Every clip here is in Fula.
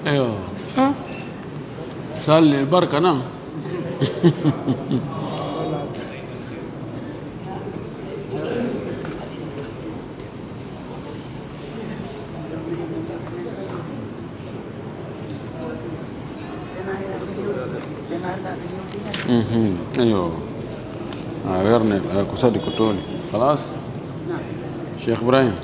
ايوه صلي البركه نعم. ايوه غيرني كسادي كتوني خلاص شيخ ابراهيم.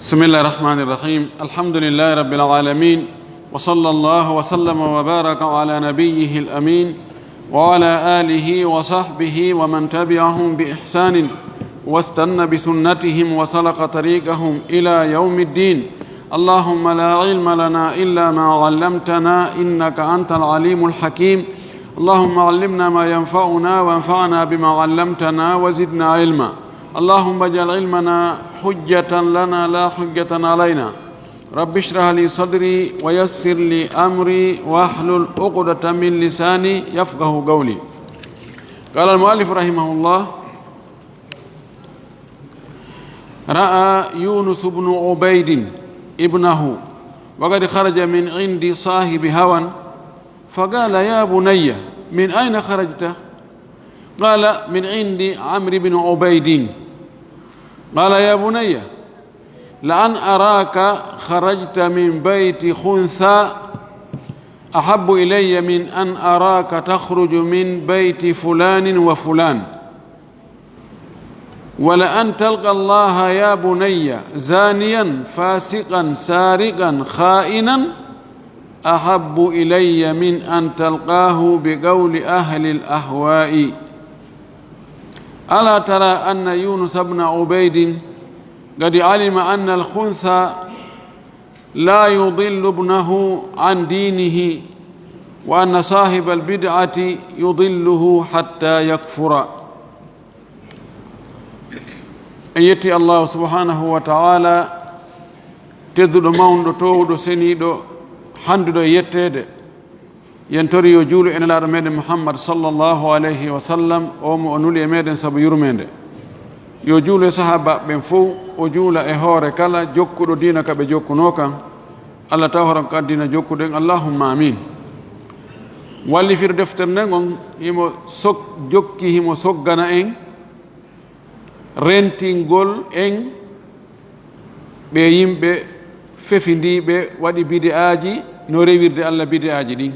بسم الله الرحمن الرحيم. الحمد لله رب العالمين، وصلى الله وسلم وبارك على نبيه الأمين وعلى آله وصحبه ومن تبعهم بإحسان واستنى بسنتهم وسلك طريقهم إلى يوم الدين. اللهم لا علم لنا إلا ما علمتنا إنك أنت العليم الحكيم. اللهم علمنا ما ينفعنا وانفعنا بما علمتنا وزدنا علما. اللهم اجعل علمنا حجة لنا لا حجة علينا. رب اشرح لي صدري ويسر لي أمري واحلل عقدة من لساني يفقه قولي. قال المؤلف رحمه الله: رأى يونس بن عبيد ابنه وقد خرج من عند صاحب هوى فقال: يا بني من أين خرجت؟ قال: من عند عمرو بن عبيد. قال: يا بني لأن أراك خرجت من بيت خنثى أحب إلي من أن أراك تخرج من بيت فلان وفلان، ولأن تلقى الله يا بني زانيا فاسقا سارقا خائنا أحب إلي من أن تلقاه بقول أهل الأهواء. ألا ترى أن يونس بن عبيد قد علم أن الخنثى لا يضل ابنه عن دينه، وأن صاحب البدعة يضله حتى يكفر. en yetti allahu subhanahu wa ta'ala tedduɗo mawnuɗo towɗo seniɗo handuɗo e yettede. yen tori yo juulu ene laaɗo meɗen muhammad sallllahu alayhi wa sallam, o mo o nuli e meɗen saabu yurmede. yo juulu e sahaba ɓen fof, o juula e hoore kala jokkuɗo diina ka ɓe jokkuno kan. allah taw horan ko addina jokkuɗen, allahumma amin. wallifir deftere nden on himo jokki himo soggana en rentingol en ɓe yimɓe fefindiɓe waɗi bidi'aji no rewirde allah bidi'aji ɗin.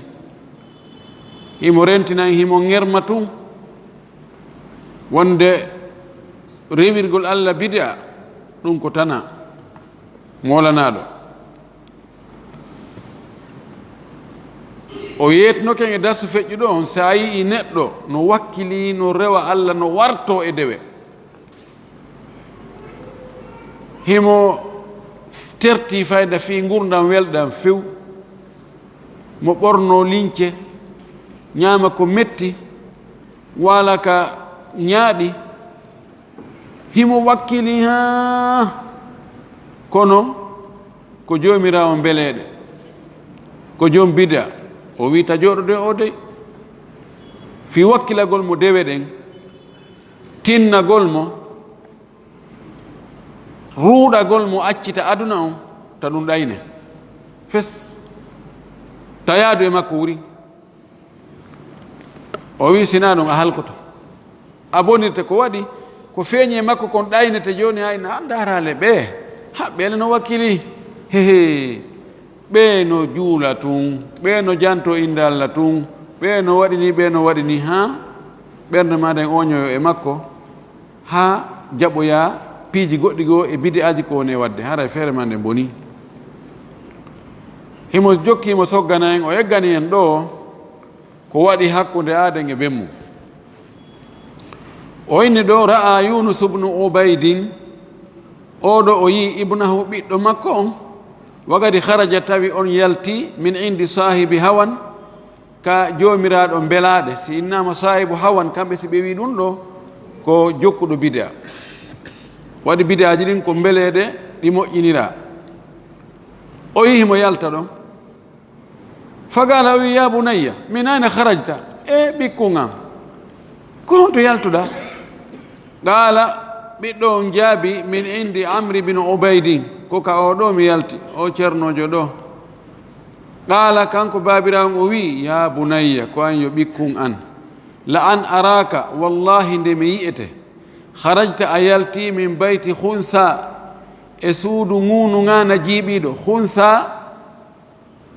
himo rentina en himo ŋerma tun wonde rewirgol allah bidi'a ɗum ko tana molanaɗo. o yetnoken e darsu feƴƴuɗo on sa yii neɗɗo no wakkili no rewa allah no warto e dewe, himo terti fayda fi gurdam welɗam few, mo ɓorno lince ñaama ko metti wala ka ñaaɗi, himo wakkili ha kono ko jomirawo beleɗe, ko joom bida. o wi tajoɗo de o de fi wakkilagol mo dewe ɗen, tinnagol mo, ruuɗagol mo accita aduna on ta ɗum ɗayne fes tayadu e makko wuri. o wi sina ɗum a halkoto, a bonirte ko waɗi ko feeñi e makko kon ɗaynete joni hayna ha darale ɓe ha ɓeele no wakkili hehe ɓe no juula tun, ɓe no janto inde Allah tun, ɓe no waɗini ɓe no waɗini, ha ɓernde maɗen oñoyo e makko ha jaɓoya piiji goɗɗi goo e bidi aji ko woni wadde haray feere ma nde boni. himo jokki himo soggana en, o eggani en ɗo ko waɗi hakkunde aaden e bemmu. o inni ɗo ra'a yunus ibnu ubaydin, oɗo o yi ibnahu ɓiɗɗo makko on wagadi kharaja tawi on yalti min indi sahibi hawan ka jomiraɗo belaɗe. si innama sahibu hawan kamɓe si ɓe wi ɗum ɗo ko jokkuɗo bid'a, waɗi bid'aji ɗin ko beleɗe ɗi moƴƴinira. o yihi mo yalta ɗon, fagala o wi ya bunayya min ayna kharajta, e ɓikkugam ko honto yaltuɗa? qala ɓiɗɗo on jaabi min indi amri bin ubaydin, ko ka o ɗo mi yalti, o ceernojo ɗo. qala kanko babirawo o wi ya bunayya, ko an yo ɓikkun an, la an araka wallahi nde mi yi'ete kharajta a yalti min bayti huntha, e suudu ŋunuga na jiiɓiɗo. huntha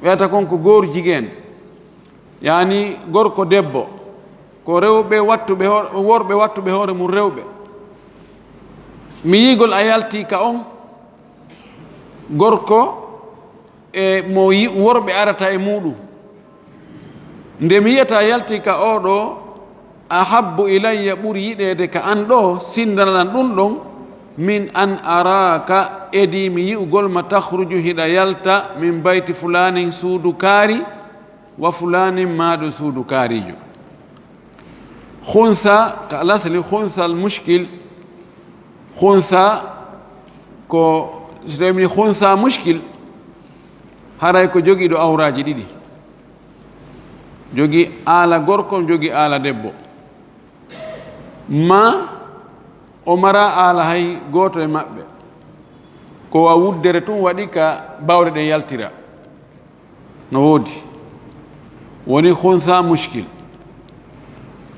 wiyata kon ko gooru jigen, yani gorko debbo, ko rewɓe wattuɓe worɓe wattuɓe hoore mum rewɓe. mi yigol a yalti ka on gorko e mo worɓe arata e muɗum. nde mi yiyata yalti ka oɗo ahabbu ilayya, ɓuri yiɗede ka an ɗo sindananan ɗum ɗon, min an araka edi mi yi'ugol ma tahruju hiɗa yalta min bayti fulanin suudu kaari wa fulanin maɗo suudu kaarijo. huntha ka alasli huntha al mushkil, huntha ko so tawi huntha mushkil haray ko jogiiɗo awraji ɗiɗi, jogi aala gorko, jogi aala debbo. ma o mara aala hay gooto e maɓɓe, ko wa wuddere tun waɗi ka bawɗe ɗe yaltira no woodi, woni huntha mushkil.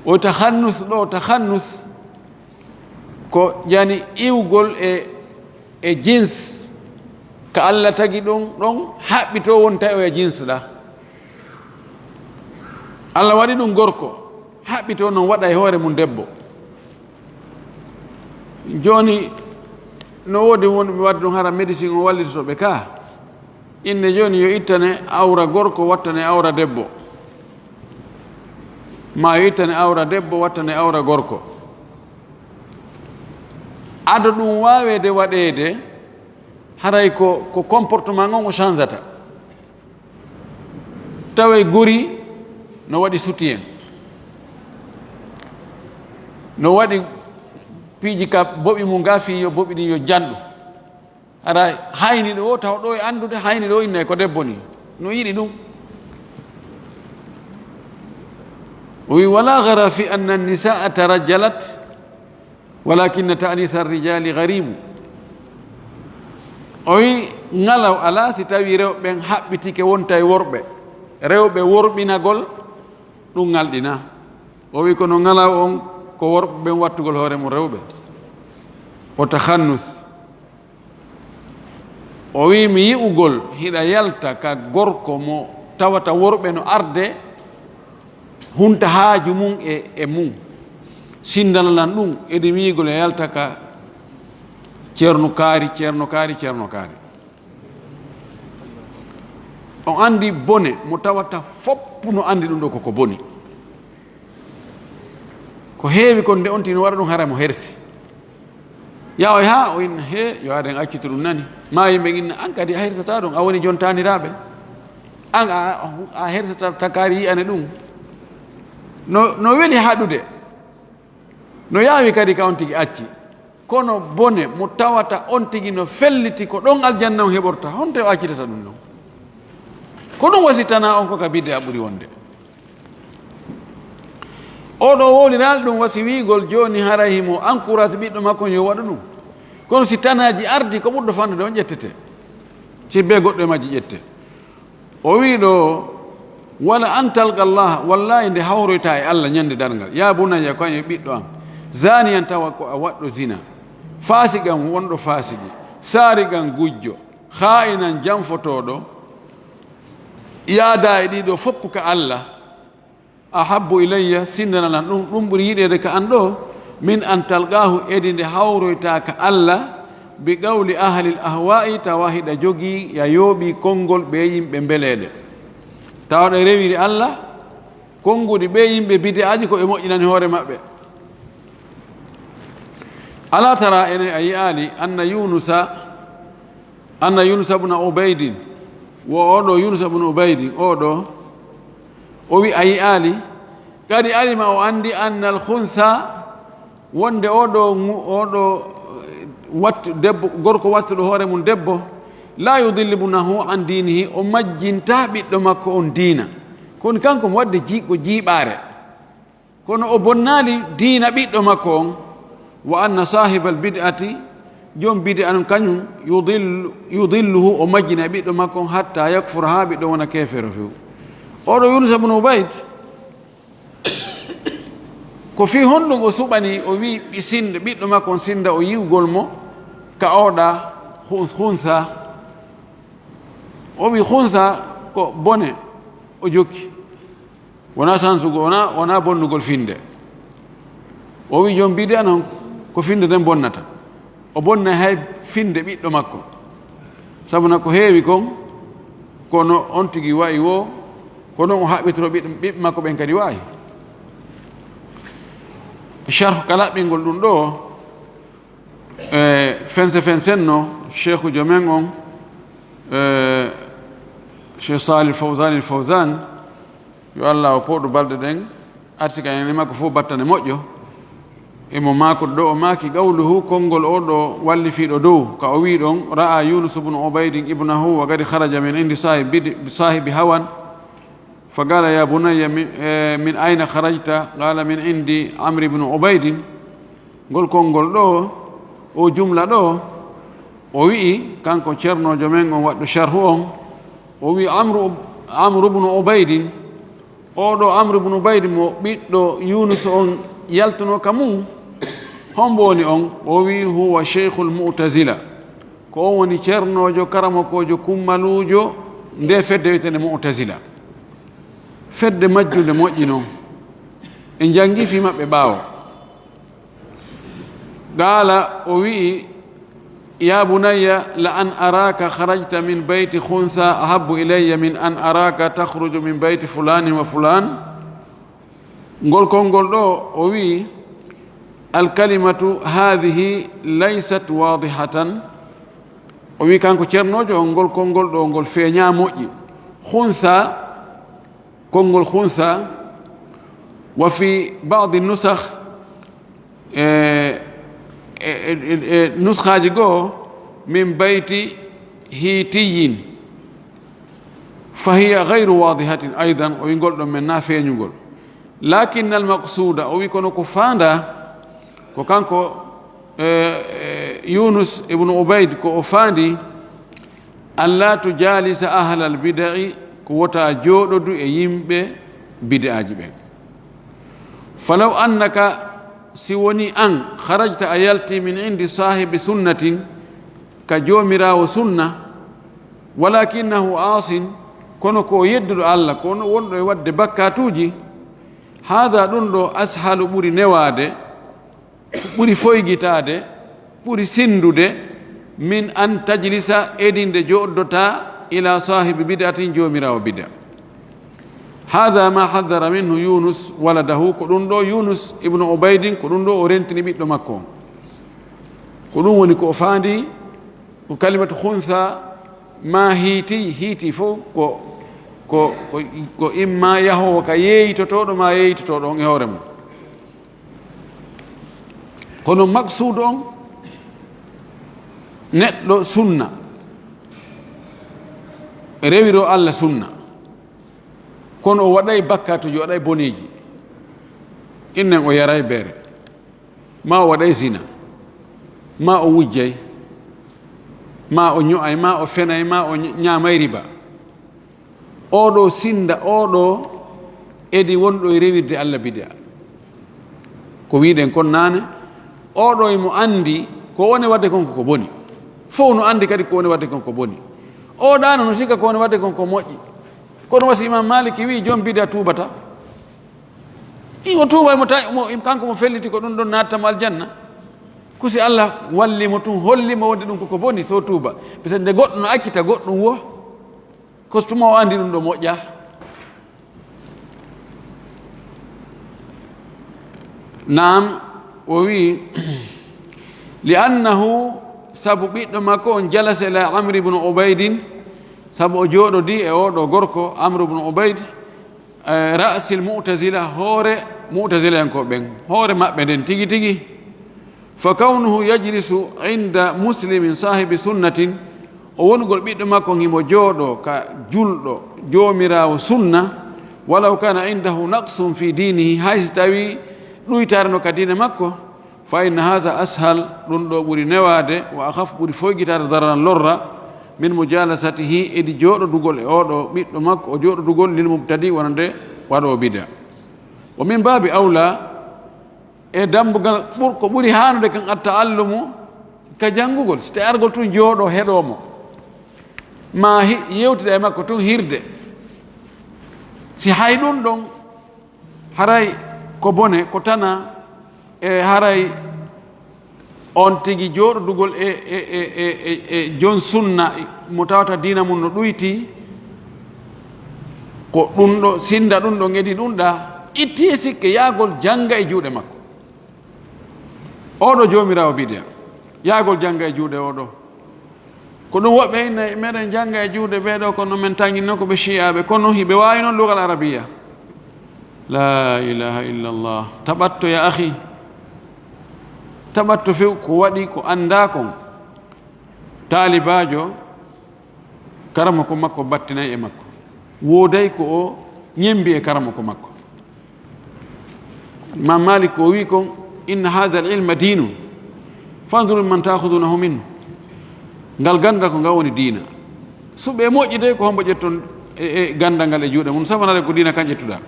o tahannus ɗo, tahannus ko yani iwgol e jins ka Allah tagi ɗum ɗon haɓɓito wonta o e jins ɗa. Allah waɗi ɗum gorko, haɓɓito noon waɗa e hoore mum debbo. joni no woodi wonɓe wadde ɗum hara médecine o wallitotoɓe ka, inde joni yo ittane awra gorko wattane awra debbo, ma yo ittane awra debbo wattane awra gorko. ado ɗum wawede waɗede haray ko comportement on o changeata. tawe gori no waɗi soutien, no waɗi piiji ka boɓi mum gafi yo boɓi ɗin yo janɗu, ara hayni ɗo o taw ɗo e andude hayni ɗo innayi ko debbo ni, no yiɗi ɗum. o wi wala gara fi anna nisaa tarajjalat walakinna ta'nisa arrijali garibu. o wi ngalaw ala si tawi rewɓen haɓɓitike wonta e worɓe, rewɓe worɓinagol ɗum ngalɗina. o wi kono ngalaw on ko worɓe ɓen wattugol hoore mum rewɓe. o tahannus, o wi mi yi'ugol hiɗa yalta ka gorko mo tawata worɓe no arde hunta haaju mum e mum sindananan ɗum, edi mi yigol e yalta ka ceerno kaari, ceerno kaari, ceerno kaari. on andi bone mo tawata fopp no andi ɗum ɗo koko boni, ko heewi kon nde on tino waɗa ɗum hara mo hersi. yawoy ha o inna he yo aden accito ɗum nani, ma yimɓe inna an kadi a hersata ɗum, a woni jontaniraɓe, an a hersata takari yiyane ɗum. no weli haɗude, no yaawi kadi ka on tigi acci, kono bone mo tawata on tigi no felliti ko ɗon aljanna on heɓorta, honte o accitata ɗum ɗon? ko ɗum wasitana on ko ka bidde a ɓuri wonde. oɗo woliral ɗum wasi wiigol joni haray himo encourage ɓiɗɗo makko yo waɗa ɗum, kono si tanaji ardi ko ɓurɗo fannude on ƴettete, si be goɗɗo e majji ƴette. o wi ɗo wala an talqa llah, wallahi nde hawroyta e Allah ñande dargal, ya bunayya ko e ɓiɗɗo am, zaniyan tawa ko a waɗɗo zina, fasigan wonɗo fasigi, saarigan gujjo, ha'inan janfotoɗo, yaada e ɗiɗo foppu ka Allah, ahabbu ilayya sindananan ɗum ɓuri yiɗede ka an ɗo, min an talqahu edi nde hawroyta ka Allah, bi qawli ahli l ahwa'i, tawa hiɗa jogii ya yooɓi konngol ɓe yimɓe mbeleɗe, tawaɗa rewiri Allah konnguɗi ɓe yimɓe bide aji ko ɓe moƴƴinani hoore maɓɓe. ala tara ene a yiyali anna yunusa anna Yunus ibn Ubayd wo oɗo Yunus ibn Ubayd oɗo o wi ayi ali kadi alima o andi anna al khuntha wonde oɗo wattu debbo gorko wattuɗo hoore mum debbo la yudillibunahu an dinihi o majjinta ɓiɗɗo makko on diina kono kanko mo wadde jiiɓo jiiɓaare kono o bonnali diina ɓiɗɗo makko on wa anna sahibal bid'ati jom bid'a non kañum yudilluhu o majjina ɓiɗɗo makko on hatta yakfura ha ɓiɗɗo wona kefero few oɗo Yunus ibn Ubayd ko fi honɗum o suɓani o wi sinda ɓiɗɗo makko on sinda o yiwgol mo ka oɗa huntha o wi huntha ko bone o jokki wona sansugo wona bonnugol finde o wi jom bid'a noon ko finde nden bonnata o bonna hay finde ɓiɗɗo makko sabuna ko heewi kon kono on tigi wayi wo kono o haɓɓitoro ɓiɓɓe makko ɓen kadi wawi sharh kalaɓɓingol ɗum ɗo fensenno cheikhu jomen on cheikh Salih Fawzan yo Allah o pooɗo balɗe ɗen arsika ene makko fof battane moƴƴo emo makoɗo ɗo o maaki qawluhu konngol oɗo wallifiɗo dow ka o wi ɗon ra'a Yunus ibn Ubayd ibnahu wa qad kharaja min indi sahibi hawan فقال يا بني من أين خرجت قال من عندي عمرو بن عبيد قل كونغول دو او جملة دو o wi'i kanko ceernojo men on waɗɗo sharhu on o wi amru ibn Ubayd oɗo Amru ibn Ubayd mo ɓiɗɗo Yunus on yaltuno ka mum hombo woni on o wi huwa cheikhul mu'tazila ko on woni ceernojo karamokojo kummalujo nde fedde wiyetende mu'tazila fedde majjude moƴƴi noon e jangi fi maɓɓe ɓaawo qala o wi'i ya bunayya la an araka kharajta min bayti khuntha ahabbu ilayya min an araka takhruju min bayti fulanin wa fulan ngol konngol ɗo o wi'i alkalimatu hadhihi laysat wadihatan o wi kanko ceernojo on ngol konngol ɗo ngol feeña moƴƴi khuntha konngol khuntha wa fi ba'd nusakh nuskhaji goo min bayti hitiyin fahiya gayru wadihatin aidan o wi ngol ɗon men na feeñugol lakin almaqsuda o wi kono ko faanda ko kanko Yunus ibn Ubayd ko o faandi an la tujalisa ahla albidai ko wota jooɗodu e yimɓe bid'aji ɓen falaw annaka si woni an kharajta a yalti min indi sahibi sunnatin ka joomirawo sunna walakinahu asin kono ko yedduɗo Allah kono wonɗo e wadde bakkatuji hada ɗum ɗo ashalu ɓuri newade ɓuri foygitade ɓuri sindude min an tajlisa edinde joɗdota ila sahibi bid'atin joomirawo bid'a hada ma haddara minhu Yunus waladahu ko ɗum ɗo Yunus ibnu Ubaydin ko ɗum ɗo o rentini ɓiɗɗo makko on ko ɗum woni ko o faandi ko kalimatu khuntha ma hiiti fof ko imma yahowo ka yeeytotoɗo ma yeeytotoɗo on e hoore mum kono maksuudu on neɗɗo sunna rewiro Allah sunna kono o waɗay bakkatuji o waɗay boneji innen o yaray beere ma o waɗay zina ma o wujjay ma o ño'ay ma o fenay ma o ñaamay riba oɗo sinda oɗo edi wonɗo e rewirde Allah bid'a ko wiɗen kon naane oɗo emo andi ko woni wadde konko ko boni fof no andi kadi ko woni wadde konko boni oɗano no sikka ko woni wadde konko moƴƴi kono wasi Imam Maliki wi jom bid'a tubata o tuuba kanko mo felliti ko ɗum ɗon nattamo aljanna kusi Allah wallimo tun hollimo wonde ɗum koko boni so tuuba bisa nde goɗɗo no accita goɗɗum wo ko tuma o andi ɗum ɗo moƴƴa naam o wi li annahu sabu ɓiɗɗo makko on jalasa ila Amr ibn Ubaydin, sabu o jooɗodi e oɗo gorko Amr ibn Ubayd, ra'sil mu'tazila, hoore mu'tazila en ko ɓen, hoore maɓɓe nden tigi tigi. fa kawnuhu yajlisu inda muslimin sahibi sunnatin, o wongol ɓiɗɗo makko ngimo jooɗo ka julɗo joomirawo sunna, walaw kana indahu naqsum fi dinihi, haysi tawi ɗuytarno ka diine makko, fa inna hadha ashal, ɗum ɗo ɓuri newade, wa akhaf, ɓuri foygitade dararan lorra, min mujalasatihi, edi jooɗodugol e oɗo ɓiɗɗo makko, o jooɗodugol lil mubtadi, wonande waɗo bida. wa min babi awla, e dambugal ko ɓuri hanude kan attaallumu ka janngugol, so tawi argol tun jooɗo heɗomo ma yewtida e makko tun hirde, si hay ɗum ɗon haray ko bone ko tana, e haray on tigi jooɗodugol e jon sunna mo tawata diina mum no ɗuyti, ko ɗum ɗo sinda ɗum ɗo ngedi ɗum ɗa, itti e sikke yaagol jannga e juuɗe makko, oɗo joomirawo bidiya, yaagol jannga e juuɗe oɗo. ko ɗum woɓɓe inna meɗen jannga e juuɗe ɓeeɗo kono men tanginno ko ɓe chiyaɓe, kono hiɓe waawi noon lugal arabiya. la ilaha illallah. taɓatto ya ahi, taɓatto few ko waɗi ko annda kon. taalibajo karama ko makko battinayi e makko, wooday ko o ñembi e karama ko makko. Imam Malik o wi kon inna hadha al ilma dinun fanduru man takhudunahu minhu, ngal gandal ko ngal woni diina. suɓe moƴƴi de ko hombo ƴetton e gandal ngal e juuɗe mum, sabanade ko diina kan ƴettuɗa.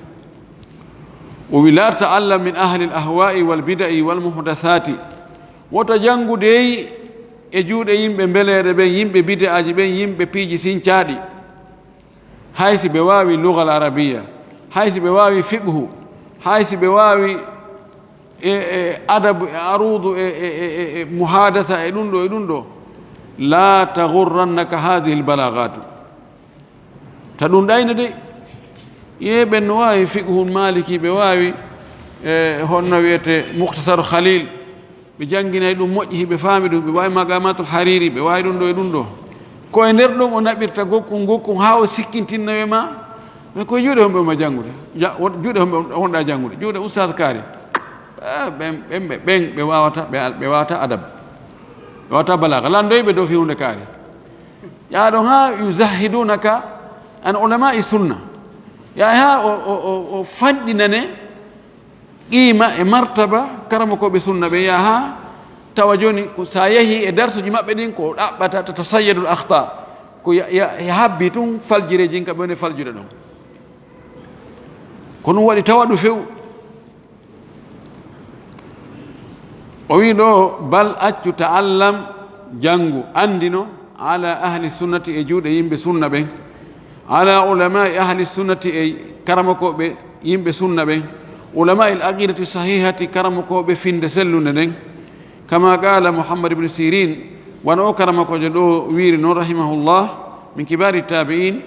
o wi la ta'allam min ahli al ahwa'i wal bid'i wal muhdathati, woto jangudeyi e juuɗe yimɓe mbeleɗe ɓen, yimɓe bid'aji ɓen, yimɓe piiji sincaɗi, haysi ɓe wawi lugal arabiya, haysi ɓe wawi fiqhu, haysi ɓe wawi adabu e arudu e muhadatha e ɗum ɗo e ɗum ɗo. la taghurrannaka hadihi lbalagatu, ta ɗum ɗayno de yeɓen no wawi fiqhul maliki, ɓe wawi honno wiyete mukhtasaru khalil, ɓe jangginayi ɗum moƴƴi hiɓe faami ɗum, ɓe wawi magamatul hariri, ɓe wawi ɗum ɗo e ɗum ɗo. ko e nder ɗum o naɓirta gokkum gokkum ha o sikkintinnowe ma, mais koye juuɗe homɓe ma janngude, juuɗe homɓe wonɗa janngude, juuɗe oustad kaari ɓen ɓe wawata adab, ɓe wawata balaga, landoyɓe dow fiwde kaari. ƴaɗon ha yuzahidunaka an ulama i sunna, yaa ha o fanɗinane qiima e martaba karama koɓe sunna ɓe, yaa ha tawa joni sa yeehi e darsuji maɓɓe ɗin ko ɗaɓɓata to tasayyadul akhta, ko habbi tun faljireji ka ɓe woni faljude ɗon. ko ɗum waɗi tawa ɗum few. o wi ɗo bal accu ta'allam, janngu andino, ala ahli sunnati e juuɗe yimɓe sunna ɓen, ala ulamai ahli sunnati e karamakoɓe yimɓe sunna ɓen, ulama il aqidati sahihati, karamakoɓe finde sellunde nden, kama qala Muhammad ibn Sirin, wano o karamakojo ɗo wiiri noon rahimahullah min kibari tabi'in,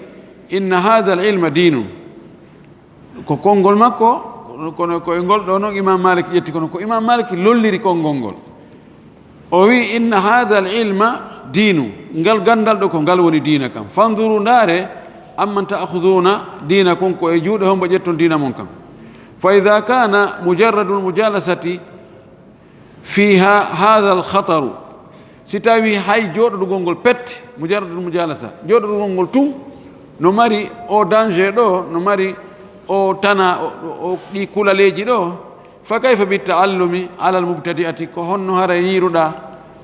inna hadha al ilma dinun, ko konngol makko kono koye ngol ɗo noon Imam Malik ƴetti, kono ko Imam Malik lolliri konngol ngol. o wi inna hadha al ilma dinu, ngal gandal ɗo ko ngal woni diina kam. fanduru ndaare amman ta'khuduna dina kon, ko e juuɗe hombo ƴetton diina mon kam. fa idha kana mujarradu lmujalasati fiha hadha al khataru, si tawi hay jooɗodugol ngol pette, mujarradul mujalasa, jooɗodugol ngol tun no mari o danger ɗo, no mari o tana o ɗi kulaleji ɗo, fa kayfa bi taallumi ala almubtadi'ati, ko honno hara yiruɗa,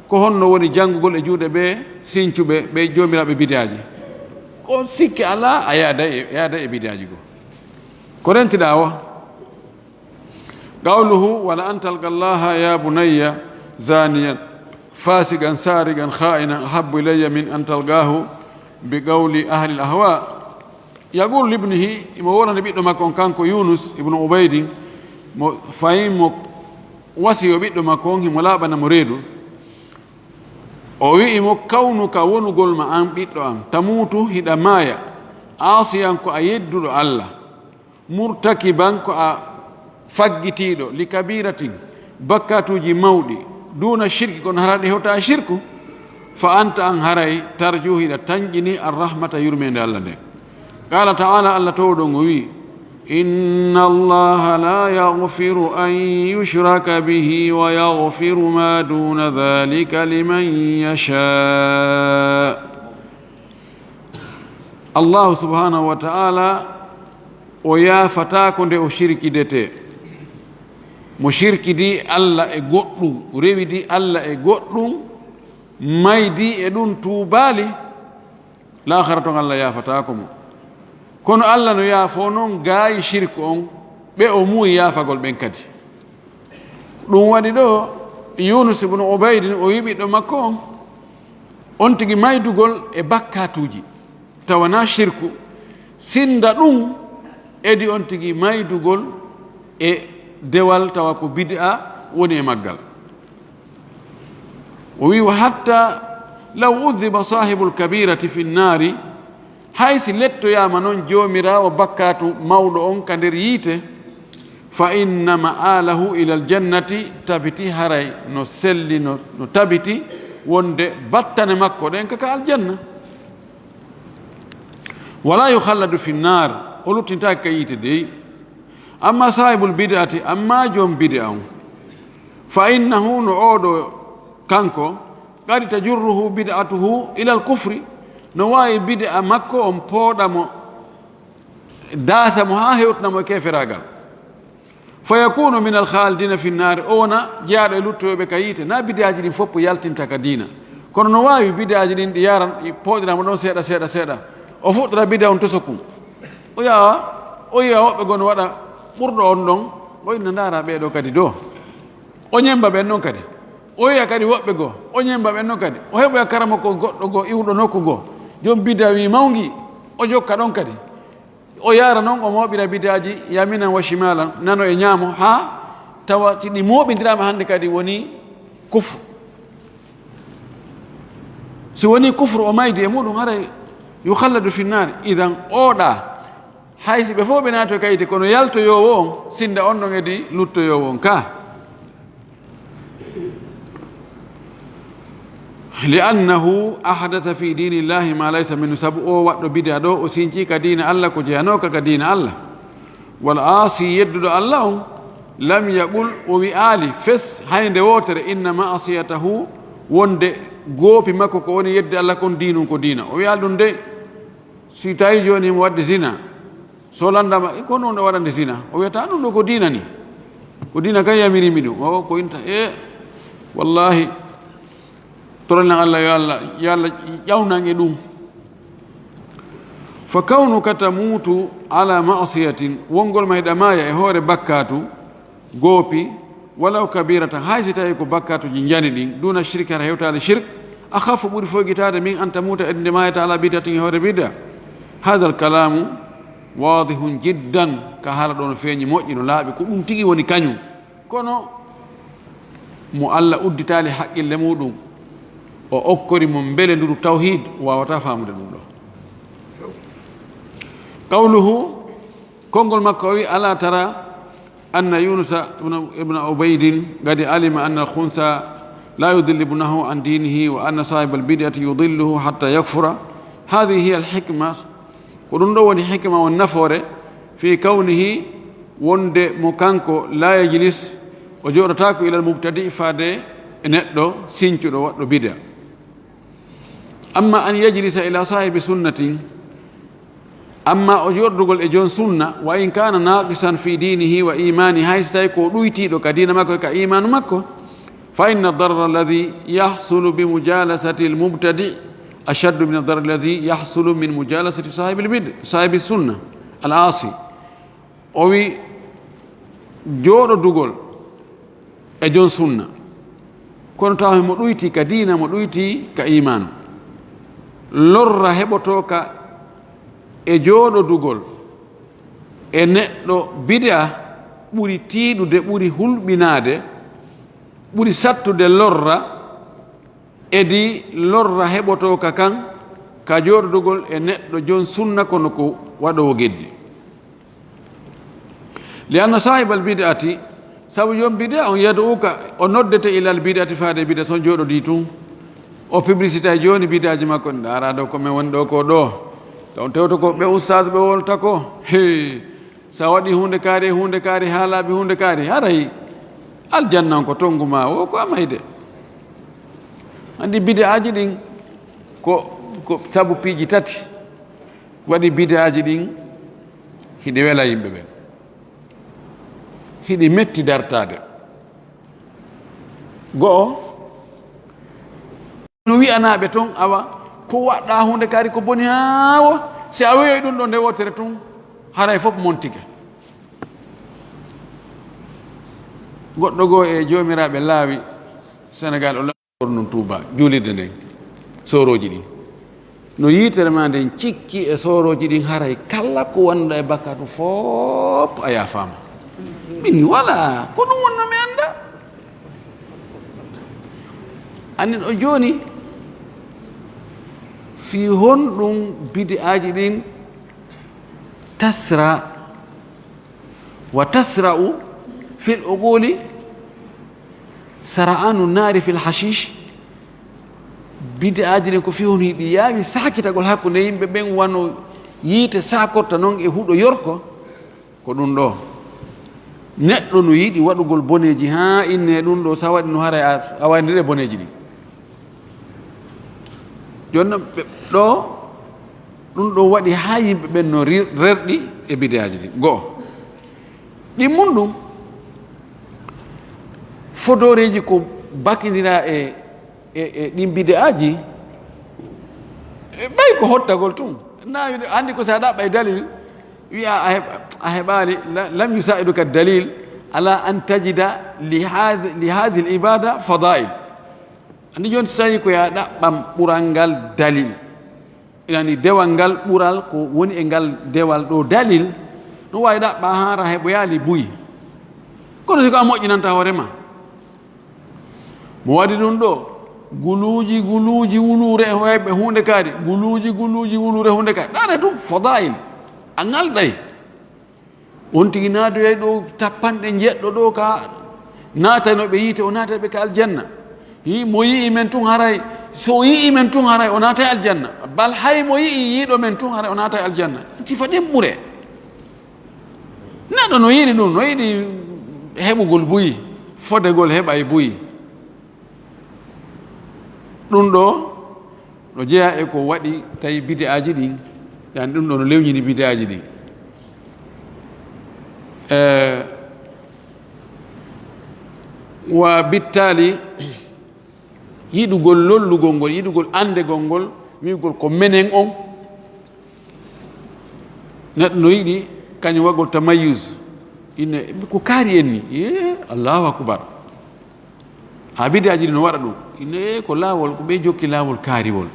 ko honno woni janngugol e juuɗe ɓe sincuɓe ɓe joomiraɓe bidaji, ko sikki ala a yaada e bidaji go. ko rentiɗa o qawluhu wala an talqa llaha ya bunayya zaniyan fasigan sarigan kha'inan ahabbu ilayya min an talqahu bi qawli ahli al-ahwa. yaqulu libnihi, imo wolande ɓiɗɗo makko on kanko Yunus ibnu Ubaydin, mo fayin mo wasi o ɓiɗɗo makko on himo laaɓana mo reedu. o wi'i mo kawnuka wonugol ma an ɓiɗɗo an, tamutu hiɗa maaya, asiyan ko a yedduɗo Allah, murtakiban ko a faggitiiɗo li kabiratin bakkatuji mawɗi, duna shirki kono haraɗe hewta shirku, fa anta an haray tarju hiɗa tañƴini arrahmata yurmede allah nde. qala taala allah towɗon o wi inna allaha la yagfiru an yushraka bihi wa yagfiru ma duna dhalika liman yasha. allahu subhanahu wa taala o yafatako nde o shirkidete. mo shirkidi allah e goɗɗum, rewidi allah e goɗɗum, maydi e ɗum tuubali, lahara ton allah yafatako mo. kono allah no yaafo noon gaayi shirku on ɓe o muuyi yaafagol ɓen kadi. ɗum waɗi ɗo yunus ibnu ubaydin o yiɓiɗɗo makko on tigi maydugol e bakkatuji tawana shirku, sinda ɗum edi on tigi maydugol e dewal tawa ko bid'a woni e maggal. o wi wa hatta law udhiba sahibu lkabirati fi nnari, haysi lettoyama noon jomirawo bakkatu mawɗo on ka nder yiite, fa inna ma'alahu ila aljannati, tabiti haray no selli no tabiti wonde battane makko ɗen kaka aljanna. wala yukhalladu fi nnar, o luttintaki ka yiite dey. amma sahibul bid'ati, amma joom bid'a on, fa innahu no oɗo kanko qad tajurruhu bid'atuhu ila alkufri, no wawi bid'a makko on pooɗamo daasamo ha hewtanamo e keferagal. fa yakunu min alkhalidina fi nnari, o wona jeyaɗo e luttoyoɓe ka yiite. na bid'aji ɗin fof yaltinta ka diina, kono no wawi bid'aji ɗin ɗi yaran pooɗiramo ɗon seeɗa seeɗa seeɗa, o fuɗɗora bid'a on tosokum, o yiya woɓɓe gon waɗa ɓurɗo on ɗon, o inna ndara ɓeɗo kadi do, o ñemba ɓen noon kadi, o yiya kadi woɓɓe goo, o ñemba ɓen noon kadi, o heɓoya karama ko goɗɗo goo iwɗo nokku goo, jom bid'a wi mawgi, o jokka ɗon kadi, o yara noon o moɓira bid'aji yaminan wa shimalan, nano e ñaamo, ha tawa si ɗi moɓidirama hannde kadi woni kufre. si woni kufre o maydi e muɗum haray yukhalladu fi nnari. idan oɗa haysi ɓe fof ɓe naato kayite, kono yaltoyowo on sinda on ɗon edi luttoyowo on ka. li'annahu ahdatha fi dini llahi ma laysa minhu, sabu o waɗɗo bid'a ɗo o sinci ka diina allah ko jeyanoka ka diina allah. wal aasi yedduɗo allah on lam yaqul, o wi'aali fes hayde wotere inna ma'asiyatahu, wonde goopi makko ko woni yedde allah kon diinum ko diina. o wi'aali ɗum de si tawi joni mo wadde zina, so landama kono on ɗo waɗande zina, o wiyata ɗum ɗo ko diina ni, ko diina kan yamirimi ɗum. o ko inta wallahi torolnen allah yo allah ƴawnan e ɗum. fa kawnuka tamutu ala ma'siyatin, wongol ma hiɗa maaya e hoore bakkatu goopi, walaw kabirata, haysi tawi ko bakkatuji jani ɗin, duna shirki hara hewtade shirk, akhafu ɓuri foygitade min an tamuta e nde mayata ala bidatin e hoore bidda. hada al kalamu wadihun jiddan, ka haala ɗo no feeñi moƴƴi no laaɓi, ko ɗum tigi woni kañum. kono mo allah udditali haqqille muɗum, o okkori mo beele nduru tawhid, wawata famude ɗum ɗo. qawluhu, konngol makko o wi ala tara anna yunusa ibna ubaydin gadi alima anna alkhunsa la yudillibunahu an dinihi wa anna sahiba albid'ati yudilluhu hatta yakfura. hadihi hiya alhikma, ko ɗum ɗo woni hikma won nafoore fi kawnihi, wonde mo kanko la yajlis, o joɗotako ila almubtadi, faade e neɗɗo sincuɗo waɗɗo bid'a. amma an yajlisa ila sahibi sunnatin, amma o joɗdugol e jon sunna, wa in kana naqisan fi dinihi wa imani, hayso tawi ko ɗuytiɗo ka dina makko e ka imanu makko, fa inna darra alladhi yahsulu bi mujalasati almubtadi ashaddu min ad-darr alladhi yahsulu min mujalasati sahibi sunna al-asi. o wi joɗodugol e jon sunna, kono tawa mo ɗuyti ka dina, mo ɗuyti ka imanu, lorra heɓoto ka e jooɗodugol e neɗɗo bid'a ɓuri tiiɗude, ɓuri hulɓinaade, ɓuri sattude lorra edi lorra heɓoto ka kan ka jooɗodugol e neɗɗo jon sunna kono ko waɗowo geddi. li anna sahiba albid'ati, sabu jon bid'a on yaduuka, o noddete ila albid'ati faade bid'a, son jooɗodi tun o publicité joni bidaji makko ndara do ko men woni ɗo ko ɗo taw tewto ko ɓe ustad ɓe wolta ko he sa waɗi hunde kaari haalaɓe hunde kaari haray aljannan ko tongu ma o ko amayde andi bidaji ɗin ko sabu piiji tati waɗi bidaji ɗin hiɗi wela yimɓe ɓe hiɗi metti dartade go'o no wi'anaɓe toon awa ko waɗɗa hunde kaari ko boni hawo si a weyoy ɗum ɗo nde wotere tun haray fof montike goɗɗo goo e jomiraɓe laawi Sénégal o laornum Touba juulirde nden soroji ɗin no yitere ma nden cikki e soroji ɗin haray kala ko wonɗa e bakkatu fof a yafama min wala ko ɗum wonno mi anda anin o joni fi honɗum bid'aji ɗin tasra wa tasra'u fil uquli sara'anu nari fil hashish bid'aji ɗin ko fi hon hiɗi yaawi sakitagol hakkude yimɓe ɓen wano yiite sakorta noon e huuɗo yorko ko ɗum ɗo neɗɗo no yiɗi waɗugol boneji ha inne ɗum ɗo sa waɗi no hara a wandire boneji ɗin joni ɗo ɗum ɗo waɗi ha yimɓe ɓen no rerɗi e bidaji ɗi go'o ɗimmum ɗum fodoreji ko bakidira e ɗin bidaji ɓay ko hottagol tun nawi andi ko sa ɗaɓɓa e dalil wiya a heɓali lam yusaiduka dalil ala an tajida li hadi l ibada fadail andi joni so tawi ko ya ɗaɓɓam ɓural ngal dalil inani dewal ngal ɓural ko woni e ngal dewal ɗo dalil no wawi ɗaɓɓa hara heɓo yaali buyi kono siko a moƴƴinanta hoorema mo waɗi ɗum ɗo guluji wulure heɓe hunde kaari guluji wulure hunde kaari ɗane tum fadail a ngalɗay on tigi naadoyay ɗo tappanɗe jeɗɗo ɗo ka naatanoɓe yiite o naataɓe ka aljanna mo yii men tun haray so yii men tun haray o naatay aljanna bal hay mo yii yiiɗo men tun haray o naatay aljanna sifa ɗen ɓure neɗɗo no yiɗi ɗum no yiɗi heɓugol buyi fodegol heɓa e buyi ɗum ɗo no jeeya e ko waɗi tawi bidaji ɗi yani ɗum ɗo no lewñini bidaji ɗi wa bittali yiɗugol lollugol ngol yiɗugol andegol ngol wiigol ko menen on neɗɗo no yiɗi kañum waggol tamayus ine ko kaari en ni allahu akbar ha bidaji ɗi no waɗa ɗum ine ko laawol ko ɓe jokki laawol kaariwol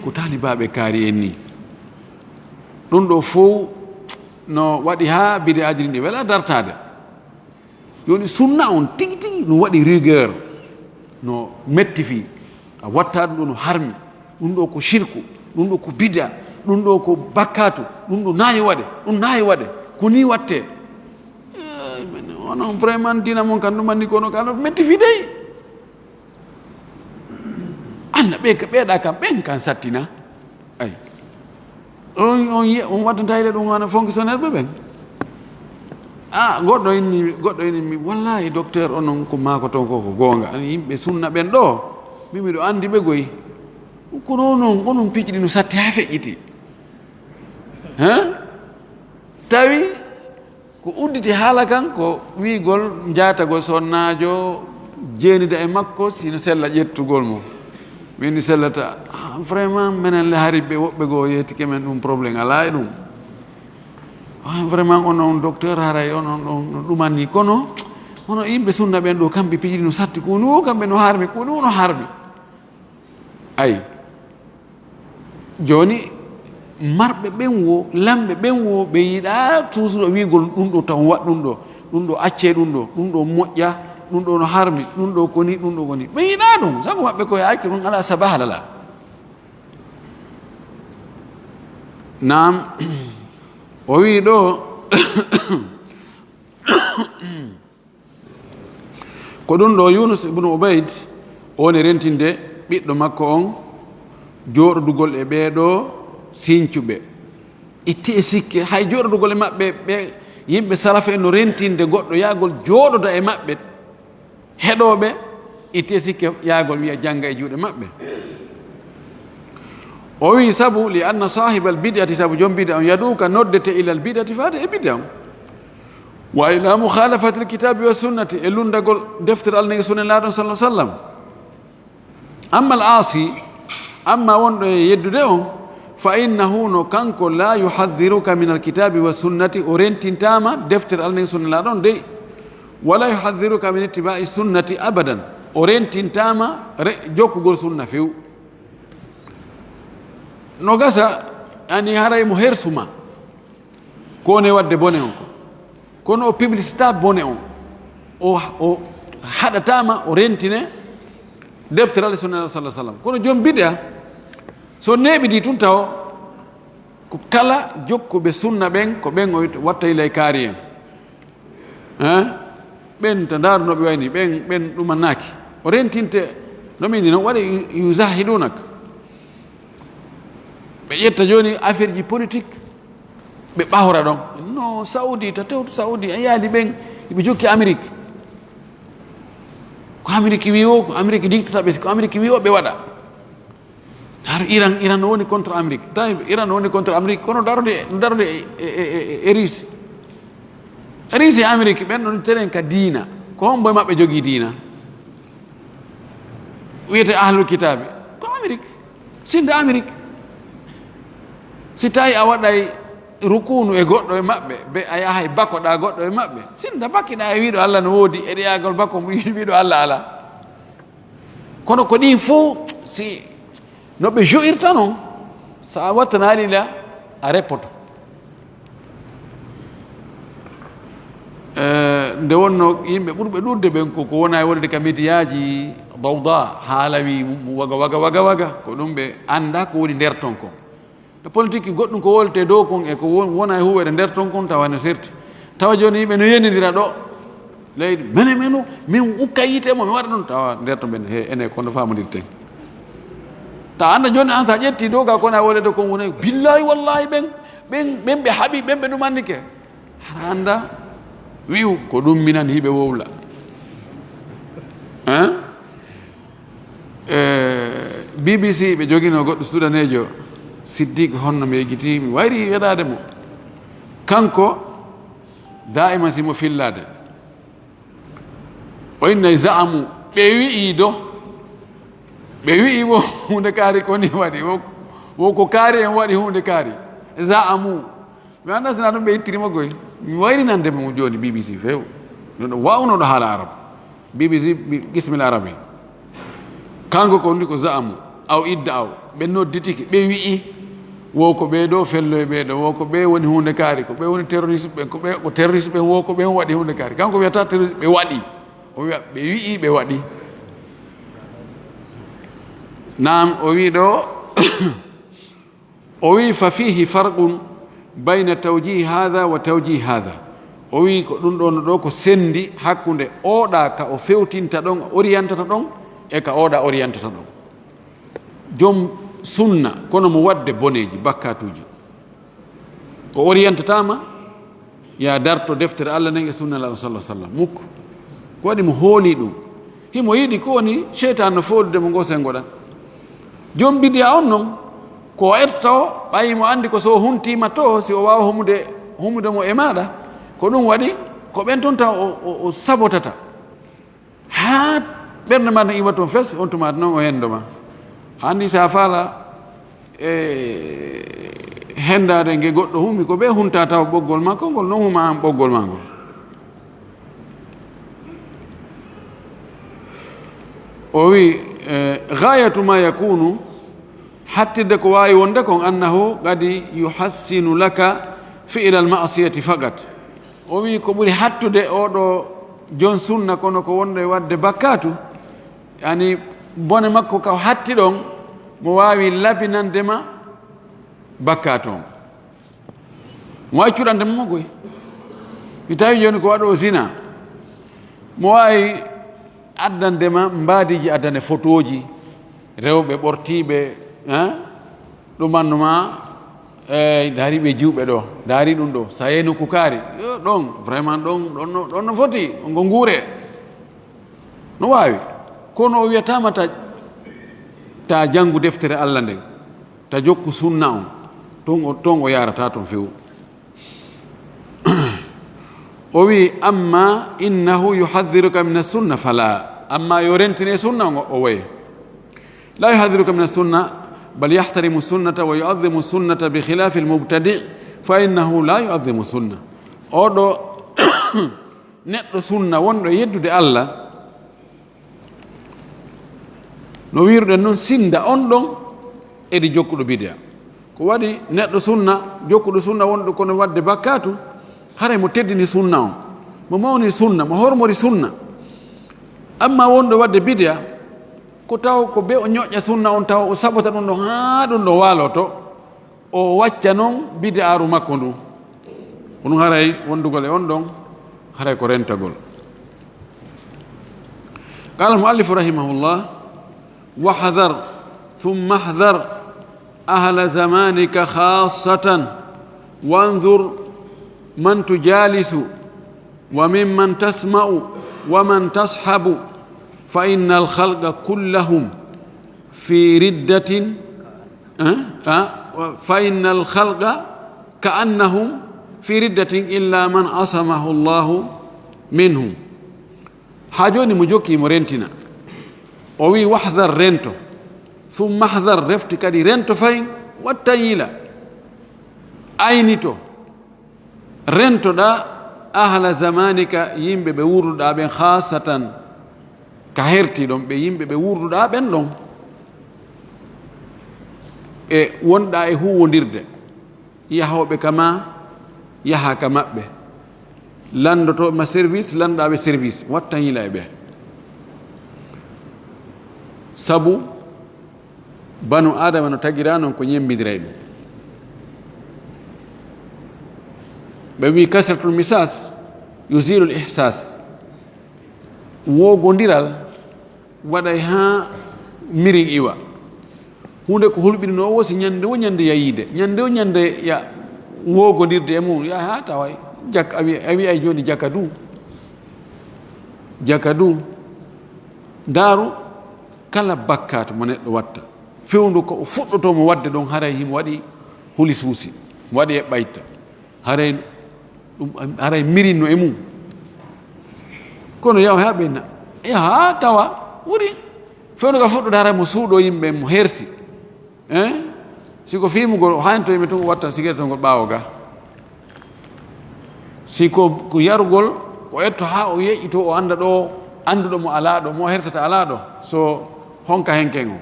ko talibaɓe kaari en ni ɗum ɗo fof no waɗi ha bidaji ɗi wela dartade joni sunna on tigi tigi no waɗi rigueur no metti fi a watta ɗum ɗo no harmi ɗum ɗo ko shirku ɗum ɗo ko bida ɗum ɗo ko bakkatu ɗum ɗo nayi waɗe ko ni watte onon vraiment dina mon kan ɗum andi kono kano metti fi dey anda ɓeɗa kam ɓen kan sattina ay on waddantayde ɗum wana fonctionnaire ɓe ɓen goɗɗo inni mi wallahi docteur onon ko mako ton ko gonga yimɓe sunna ɓen ɗo mimiɗo andi ɓe goyi kono onon piiji ɗi no satti ha feƴƴiti tawi ko udditi haala kan ko wiigol jaatagol sonnajo jeenida e makko sino sella ƴettugol mo min sellata vraiment minen le hariɓe woɓɓe goo yettike men ɗum probléme ala e ɗum vraiment onon docteur haray onon ɗon no ɗumanni kono hono yimɓe sunna ɓen ɗo kamɓe piiji no satti koni o kamɓe no harmi koni o no harmi ayi joni marɓe ɓen wo lamɓe ɓen wo ɓe yiɗa toujours wiigol ɗum ɗo taw waɗ ɗum ɗo acce ɗum ɗo moƴƴa ɗum ɗo no harmi ɗum ɗo koni ɓe yiɗa ɗum sago maɓɓe koye acce ɗum ala sabaha lala nam o wi ɗo ko ɗum ɗo Yunus ibnu Ubayd woni rentinde ɓiɗɗo makko on jooɗodugol e ɓeeɗo siñcuɓe itti e sikke hay jooɗodugol e maɓɓe ɓe yimɓe salafa en no rentinde goɗɗo yaagol jooɗoda e maɓɓe heɗoɓe itti e sikke yaagol wiya jannga e juuɗe maɓɓe o wi sabu li anna sahiba al bid'ati sabu joom bida on yaduka noddete ila al bid'ati faade e bida on wa ila mukhalafati al kitabi wa sunnati e lundagol deftere Allah e sunna laaɗon sallah sallam amma al asi amma wonɗo e yeddude on fa innahu no kanko la yuhaddiruka min al kitabi wa sunnati o rentintama deftere Allah e sunna laaɗon dey wala yuhaddiruka min ittiba'i sunnati abadan o rentintama jokkugol sunna few no gasa ani haray mo hersuma ko ne wadde bone on ko kono o publicita bone on o haɗatama o rentine deftere Allah sunna sallah sallam kono joom bid'a so neɓidi tun taw ko kala jokkuɓe sunna ɓen ko ɓen o watta ilay kaari en ɓen to ndarunoɓe wayni ɓen ɗumannaki o rentinte nomini noon waɗa yusahidunak ɓe ƴetta joni affaire ji politique ɓe ɓawra ɗon no saudi to tewto saudi a yaali ɓen ɓe jokki amérique ko amérique wi o ko amérique dictataɓe ko amérique wi o ɓe waɗa daaro iran no woni contre amérique tawi iran no woni contre amérique kono darude e risi e amérique ɓen ɗon teren ka diina ko hombo e maɓɓe jogii diina wiyete ahlul kitabe ko amérique sinde amérique si tawi a waɗay rukunu e goɗɗo e maɓɓe be a yahay bakoɗa goɗɗo e maɓɓe sinda bakkiɗa e wiiɗo Allah no woodi e ɗeyagol bakko mo wiiɗo Allah ala kono ko ɗin fof si no ɓe jo'irta noon so a wattanalila a reppoto nde wonno yimɓe ɓurɓe ɗurde ɓen ko wona e wonde ka médiaji dawda haalawi waga ko ɗum ɓe anda ko woni nder ton kon no politique goɗɗum ko wolte dow kon e ko wona e huwede nder ton kon tawa no serti tawa joni yimɓe no yenidira ɗo leydi mene min ukka yitemo mi waɗa ɗum tawa nder to ɓen ene kono famodirten ta anda joni an sa ƴetti dow ga kona wolede kon wona billahi wallahi ɓen ɓe haaɓi ɓen ɓe ɗum andike hara anda wiw ko ɗum minan hiɓe wowla BBC ɓe jogino goɗɗo sudanejo siddique honno mi yejjiti mi wayri weɗade mo kanko daima simo fillade o innayi zaamu ɓe wi'i wo hunde kaari koni waɗi woko kaari en waɗi hunde kaari zaamu mi anda sina ɗum ɓe ittirima goy mi wayrinandemo mo joni BBC few ɗo wawnoɗo haala arab BBC qismil arabi kanko ko ndi ko zaamu aw idda aw ɓe nodditiki ɓe wi'i woko ɓeeɗo fello e ɓeeɗo woko ɓe woni hunde kaari ko ɓe woni terroriste ɓen ko terroriste ɓen woko ɓen waɗi hunde kaari kanko wiyata terroriste ɓe waɗi o wiya ɓe wi'i ɓe waɗi nam o wi ɗo o wi fa fihi farqun bayna tawjih hada wa tawjih hada o wi ko ɗum ɗo no ɗo ko sendi hakkude oɗa ka o fewtinta ɗon orientata ɗon e ka oɗa orientata ɗon joom sunna kono mo wadde boneji bakkatuji o orientatama ya darto deftere Allah nen e sunna la sallah sallam mukko ko waɗi mo hooli ɗum himo yiɗi ko woni cheytan no folude mo go sengoɗa joom bidiya on noon ko etta o ɓayimo andi ko so huntima to si o wawa humude mo e maɗa ko ɗum waɗi ko ɓen toon taw o sabotata ha ɓernde ma no iwa toon fes on tumata noon o hendoma andi sa faala e hendade nge goɗɗo humi ko ɓe hunta taw ɓoggol makko ngol non huma an ɓoggol ma ngol o wi gayatu ma yakunu hattide ko wawi wonde kon annahu qadi yuhassinu laka fi'la al ma'siyati faqat o wi ko ɓuri hattude oɗo jon sunna kono ko wonde wadde bakkatu yani bone makko ka hatti ɗon mo wawi labinandema bakkatu on mo wawi cuɗandema mo goy mi tawi joni ko waɗo zina mo wawi addandema mbadiji addane photoji rewɓe ɓortiɓe ɗumannuma daari ɓe juuɓe ɗo daari ɗum ɗo sa yehi nokku kaari ɗon vraiment ɗon no foti ngo nguure no waawi kono o wiyatama ta janngu deftere Allah nden ta jokku sunna on ton o yarata toon fewu o wi amma innahu yuhaddiruka min assunna fala amma yo rentine sunna o woye la yuhaddiruka min assunna bal yahtarimu sunnata wa yu'adhimu sunnata bi khilafi almubtadi fa innahu la yu'adhimu sunna oɗo neɗɗo sunna wonɗo yeddude Allah no wiruɗen noon sinda on ɗon edi jokkuɗo bidia ko waɗi neɗɗo sunna jokkuɗo sunna wonɗo kono wadde bakkatu haray mo teddini sunna on mo mawni sunna mo hormori sunna amma wonɗo wadde bidia ko taw ko be o ñoƴƴa sunna on taw o saɓota ɗum ɗo haa ɗum ɗo waaloto o wacca noon bidi'aru makko ndu ɗum haray wondugol e on ɗon haray ko rentagol qala almuallifu rahimahullah wahdar thumma ahdar ahla zamanika khassatan wanzur man tujalisu wa mimman tasma'u wa man tashabu fa inna alkhalqa kullahum fi riddatin fa inna alkhalqa ka'annahum fi riddatin illa man asamahu Allahu minhum ha joni mo jokki mo rentina o wi wahdar rento thumma ahdar refti kadi rento fayin watta yila aynito rentoɗa ahla zamanika yimɓe ɓe wurduɗa ɓen khasatan ka herti ɗon ɓe yimɓe ɓe wurduɗa ɓen ɗon e wonɗa e huwodirde yahoɓe kama yaha ka maɓɓe landotoɓema service lanɗaɓe service watta yila e ɓe sabu banu adama no tagira noon ko ñembidiray ɗum ɓe wi kasratul misas yusilu l ihsas wogodiral waɗay ha mirin iwa hunde ko hulɓinino o wosi ñande o ñande yayide ñande o ñande ya wogodirde e mum ya ha taway jak a wi ay joni jakadu daaru kala bakkat mo neɗɗo watta fewndu ko o fuɗɗotomo wadde ɗon haray himo waɗi huli suusi mo waɗi e ɓayta haray ɗum haray mirinno e mum kono yaw ha ɓenna yaha tawa wuri fewndu ka fuɗɗode haray mo suuɗo yimɓe mo hersi siko fimugol hanto yimɓe tun watta sigaretol ngol ɓaawo ga siko ko yarugol ko etto ha o yeƴƴito o anda ɗo anduɗo mo alaɗo mo hersata alaɗo so honka henken o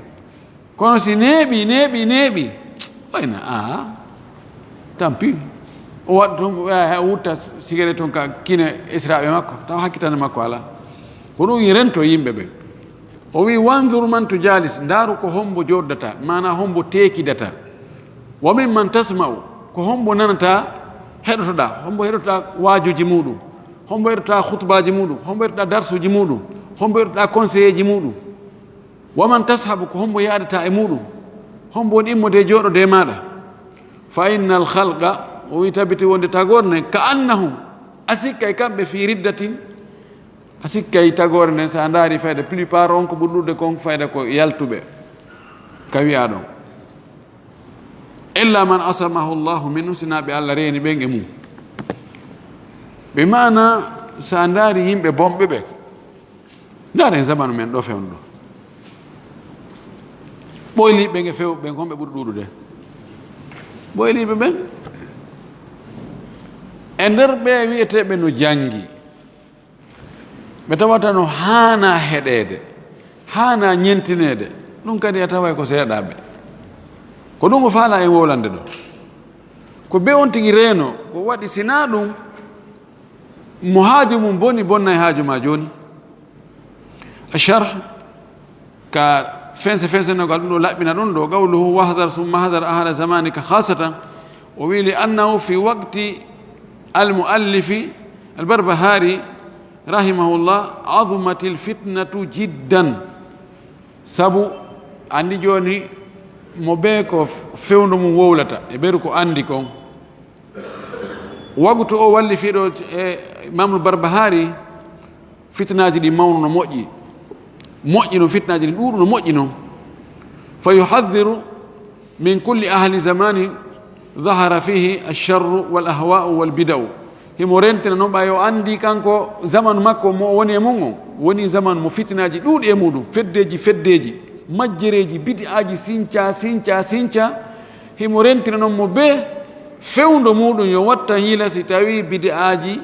kono si neeɓi wayna tampi o waɗa toon wutta cigarette toon ka kine israɓe makko taw hakkitande makko ala ko ɗum wi rento yimɓe ɓe o wi wandur man to jalis ndaaru ko hombo joddata mana hombo teekidata wa min man tasma'u ko hombo nanata heɗotoɗa hombo heɗotoɗa waajuji muɗum hombo heɗotoɗa khutbaji muɗum hombo heɗotoɗa darsuji muɗum hombo heɗotoɗa conseiller ji muɗum waman tashabu ko hombo yaadata e muɗum hombo woni immode jooɗode maɗa fa inna al khalqa o wi tabiti wonde tagore nden ka annahum a sikkay kamɓe fi riddatin a sikkay tagore nden sa daari fayda plupart on ko ɓurɗude kon fayda ko yaltuɓe ka wiya ɗon illa man asamahu llahu minhu sinaɓe allah reeni ɓen e mum ɓe mana sa daari yimɓe bomɓe ɓe ndaaren zamanu men ɗo fewnɗo ɓoyliɓe nge few ɓen homɓe ɓuri ɗuɗude ɓoyliɓe ɓen e nder ɓe wiyeteɓe no jangi ɓe tawata no haana heɗede haana ñentinede ɗum kadi a taway ko seeɗaɓe ko ɗum o faala e wolande ɗo ko be on tigi reeno ko waɗi sina ɗum mo haaju mum boni bonna e haaju ma joni acharh ka fense nogal ɗum ɗo laɓɓina ɗum ɗo qawluhu wahdar summa hadar ahla zamanika khasatan o wi li annahu fi waqti almuallifi albarbahari rahimahullah azumat alfitnatu jiddan sabu andi joni mo be ko fewndu mum wowlata e ɓeru ko andi kon wagtu o walli fiɗo e Imamul Barbahari fitnaji ɗi mawno no moƴƴi no fitnaji ɗi ɗuuɗu no moƴƴi noon fa yuhaddiru min kulli ahli zamani dahara fihi alcharru wal ahwa'u wal bida'u himo rentina noon ɓa yo andi kanko zamanu makko mo woni e mum on woni zamanu mo fitnaji ɗuuɗi e muɗum feddeji majjereji bid'aji sinca himo rentina noon mo be fewndo muɗum yo watta hiila si tawi bid'aji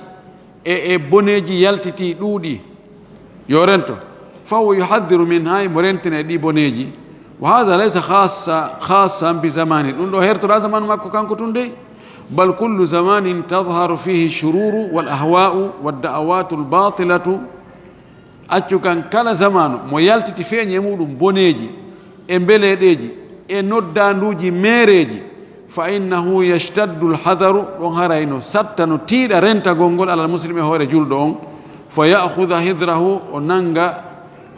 e boneji yaltiti ɗuuɗi yo rento fahuwa yuhaddiru min hay mo rentina e ɗi boneji wa hada laysa khassan bi zamani ɗum ɗo hertora zamanu makko kanko tun dey bal kullu zamanin tadharu fihi shururu wal ahwa'u wad da'awatu al batilatu accu kan kala zamanu mo yaltiti feeñi e muɗum boneji e mbeleɗeji e noddanduji mereji fa innahu yashtaddu alhadaru ɗon harayno satta no tiiɗa rentagol ngol alal muslimi hoore julɗo on fa ya'khudha hidrahu o nanga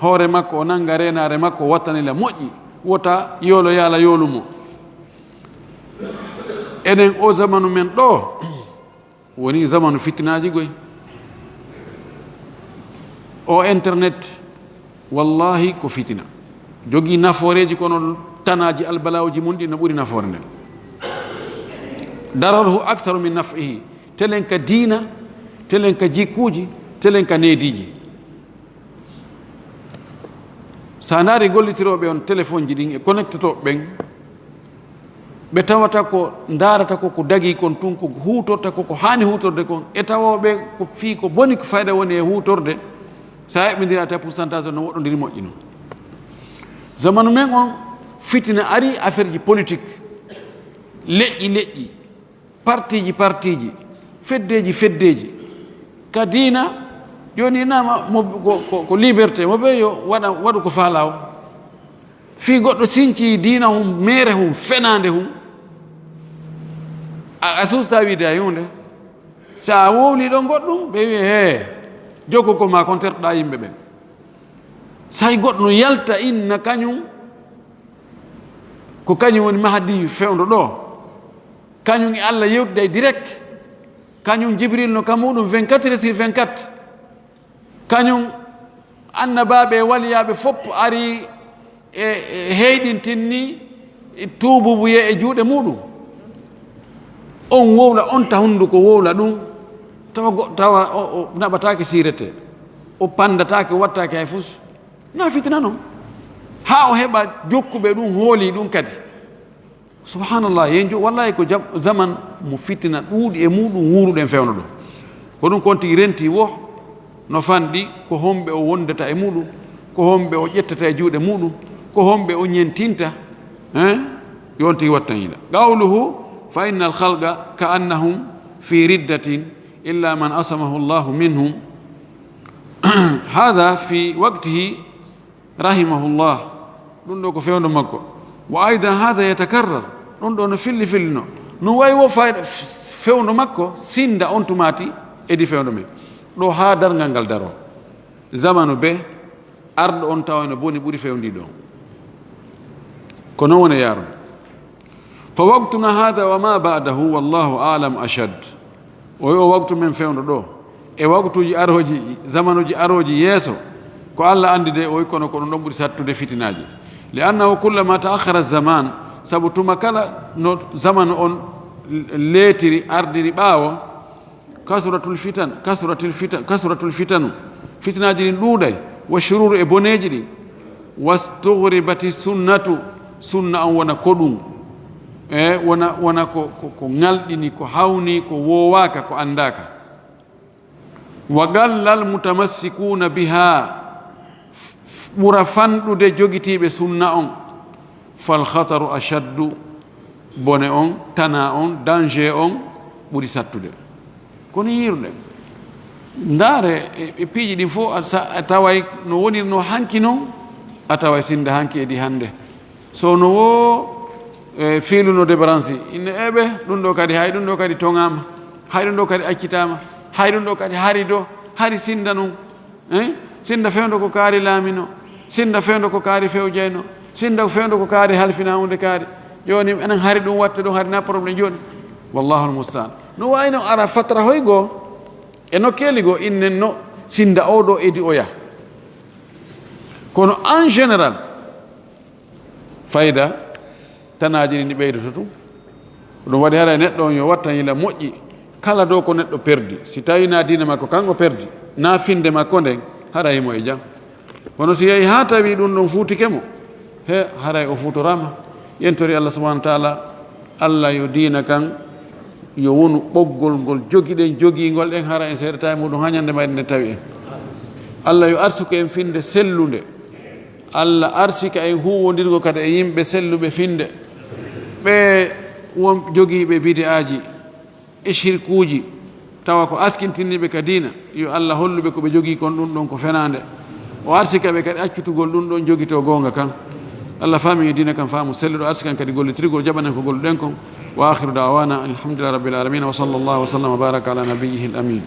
hoore makko o nanga renare makko o wattanila moƴƴi wota yoolo yaala yoolumo enen o zamanu men ɗo woni zamanu fitnaji goy o internet wallahi ko fitina jogii nafooreji kono tanaji albalawji mum ɗi no ɓuri nafoore nden dararuhu actaru min nafihi telen ka diina telen ka jikkuji telen ka neediji sa naari gollitiroɓe on téléphone ji ɗin e connectetoɓe ɓen ɓe tawata ko darata ko dagi kon tun ko hutorta ko hani hutorde kon e tawoɓe ko fii ko boni ko fayda woni e hutorde sa heɓidira ta pourcentage no woɗɗodiri moƴƴi noon zamanu men on fitina ari affaire ji politique leƴƴi partiji feddeji ka diina joni nama ko liberté mo ɓe yo waɗu ko faala o fi goɗɗo sinci diina hum mere hum fenande hum a susta wiide a hunde sa wowli ɗon goɗɗum ɓe wi he jokko ko ma kon tertoɗa yimɓe ɓen say goɗɗo no yalta inna kañum ko kañum woni mahdi fewndo ɗo kañum e Allah yewtude direct kañum Jibril no kam muɗum 24/24 kañum annabaɓe e waliyaɓe fof ari e heyɗintinni tuububuye e juuɗe muɗum on wowla on ta hunnduko wowla ɗum tawa o naɓatake sirete o pandatake wattake hay fus na fitina noon ha o heɓa jokkuɓe ɗum hooli ɗum kadi subhanallah yen wallahi ko zaman mo fitina ɗuuɗi e muɗum wuruɗen fewno ɗum ko ɗum kon tigi renti wo no fanɗi ko homɓe o wondata e muɗum ko homɓe o ƴettata e juuɗe muɗum ko homɓe o ñentinta yon tigi watta hiila qawluhu fa inna alhalqa ka annahum fi riddatin illa man asamahu llahu minhum hada fi waqtihi rahimahullah ɗum ɗo ko fewndo makko wa aidan hada yatakarrar ɗum ɗo no filli no wayi wo fayda fewndo makko sinda on tumati edi fewndo men ɗo ha dargal ngal daro zamanu be arɗo on tawa no boni ɓuri fewndiɗo on ko non woni yaaro fa waqtuna hada wa ma ba'dahu wallahu alam ashad o waqtu men fewndo ɗo e waqtuji aroji zamanuji aroji yeeso ko Allah andi de o kono ko ɗum ɗon ɓuri sattude fitinaji li annahu kullama ta'akhkhara zaman sabu tuma kala no zamanu on leetiri ardiri ɓaawo kasratul fitanu fitnaji ɗin ɗuuɗay wa shururu e boneji ɗin wastughribati sunnatu sunna on wona koɗum e wona ko ŋalɗini ko hawni ko wowaka ko andaka wa gallal mutamassikuna biha ɓura fanɗude jogitiɓe sunna on fal khataru ashaddu bone on tana on danger on ɓuri sattude kono yirɗe ndaare e piiji ɗin fof a taway no wonirno hanki noon a taway sinda hanki edi hannde so no wo fiilunode branci inne eɓe ɗum ɗo kadi hay ɗum ɗo kadi toŋama hay ɗum ɗo kadi accitama hay ɗum ɗo kadi hari do hari sinda noon sinda fewndo ko kaari laamino sinda fewndo ko kaari fewjayno sinda ko fewndo ko kaari halfina hunde kaari joni enen hari ɗum watta ɗum hari na probléme joni wallahu almustaan no wayno ara fatra hoygo e nokkeli go innen no sinda oɗo edi oya kono en général fayda tanaji ɗi ɓeydoto tum ɗum waɗi haɗa neɗɗo on yo watta yila moƴƴi kala dow ko neɗɗo perdi si tawi na dina makko kanko perdi na finde makko nden haɗa yimo e jam kono si yehi ha tawi ɗum ɗon fuutikemo he haray o fuutorama yentori Allah subhanahu wa taala Allah yo dina kan yo wonu ɓoggol ngol jogiɗen jogingol ɗen hara en seeɗata e muɗum ha ñande mayde nde tawi en Allah yo arsuka en finde sellude Allah arsika en huwodirgo kadi e yimɓe selluɓe finde ɓe won jogiiɓe bide aji e shirkuuji tawa ko askintinniɓe ka diina yo Allah holluɓe ko ɓe jogii kon ɗum ɗon ko fenande o arsika ɓe kadi accutugol ɗum ɗon jogito goonga kan Allah faami e diina kan faamu selluɗo arsikan kadi gollitirgol jaɓanen ko golluɗen kon wa akhiru dawana alhamdulillahi rabbil alamin wa sallallahu wa sallam wa baraka ala nabiyyihi al amin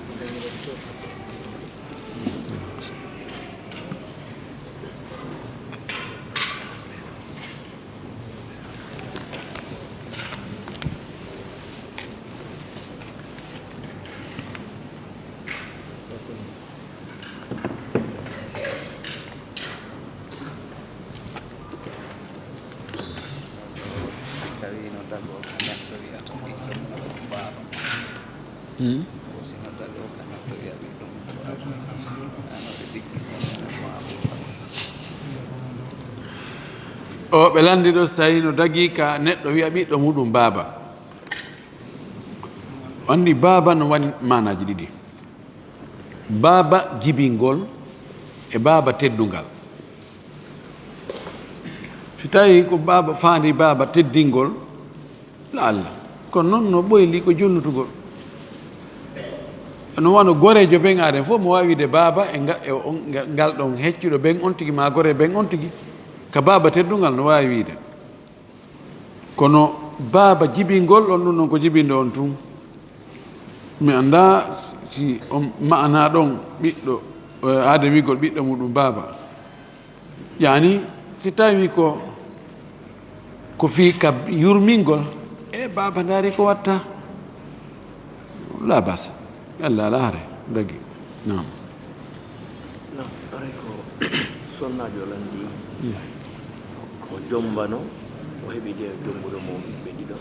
o ɓe landiɗo so tawi no dagui ka neɗɗo wiya ɓiɗɗo muɗum baaba andi baaba no waɗi manaji ɗiɗi baaba jibingol e baaba teddungal so tawi ko baaba faandi baaba teddingol la Allah kono noon no ɓoyli ko junnutugol no wano gorejo ɓen aaren fof mo wawi wide baaba e ngal ɗon heccuɗo ɓen on tigui ma gore ɓen on tigui ka baaba teddungal no wawi wiide kono baaba jibingol on ɗum noon ko jibinde on tun mi anda si on ma'ana ɗon ɓiɗɗo adamigol ɓiɗɗo muɗum baaba yani si tawi ko fi ka yurmingol e baaba daari ko watta la basa Allah la hare dagi nam aray ko sonnajo landi ko jombano o heɓi de jombuɗo mo ɓiɓɓe ɗiɗo